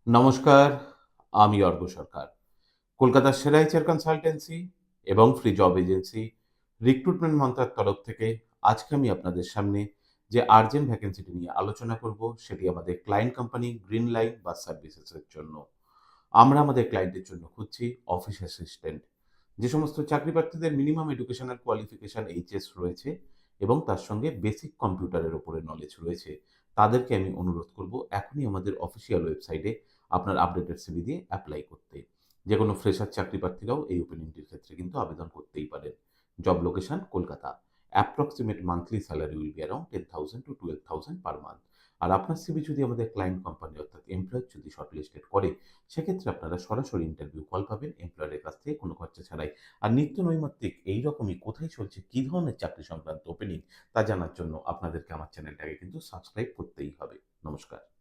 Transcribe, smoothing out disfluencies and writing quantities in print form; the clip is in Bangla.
নমস্কার, আমি অর্ক সরকার। কলকাতার সেরা এইচআর কনসালটেন্সি এবং ফ্রি জব এজেন্সি রিক্রুটমেন্ট মন্ত্রার তরফ থেকে আজকে আমি আপনাদের সামনে যে আর্জেন্ট ভ্যাকেন্সিটি নিয়ে আলোচনা করব, সেটি আমাদের ক্লায়েন্ট কোম্পানি গ্রিন লাইন বাস সার্ভিসেস এর জন্য। আমরা আমাদের ক্লায়েন্টের জন্য খুঁজছি অফিস অ্যাসিস্ট্যান্ট। যে সমস্ত চাকরি প্রার্থীদের মিনিমাম এডুকেশনাল কোয়ালিফিকেশন এইচএস রয়েছে এবং তার সঙ্গে বেসিক কম্পিউটারের উপরে নলেজ রয়েছে, তাদেরকে আমি অনুরোধ করব এখনই আমাদের অফিসিয়াল ওয়েবসাইটে আপনার আপডেটেড সিভি দিয়ে অ্যাপ্লাই করতে। যেকোনো ফ্রেশার চাকরি প্রার্থীরাও এই ওপেনিংটির ক্ষেত্রে কিন্তু আবেদন করতেই পারেন। Job location Kolkata. Approximate monthly salary will be around 10,000 to 12,000 per month. আর আপনার সিভি যদি আমাদের ক্লায়েন্ট কোম্পানি অর্থাৎ এমপ্লয়ার যদি শর্টলিস্টেড করে, সেক্ষেত্রে আপনারা সরাসরি ইন্টারভিউ কল পাবেন এমপ্লয়ারের কাছ থেকে কোনো খরচা ছাড়াই। আর নিত্য নৈমিত্তিক এইরকমই কোথায় চলছে, কী ধরনের চাকরি সংক্রান্ত ওপেনিং, তা জানার জন্য আপনাদেরকে আমার চ্যানেলটাকে কিন্তু সাবস্ক্রাইব করতেই হবে। নমস্কার।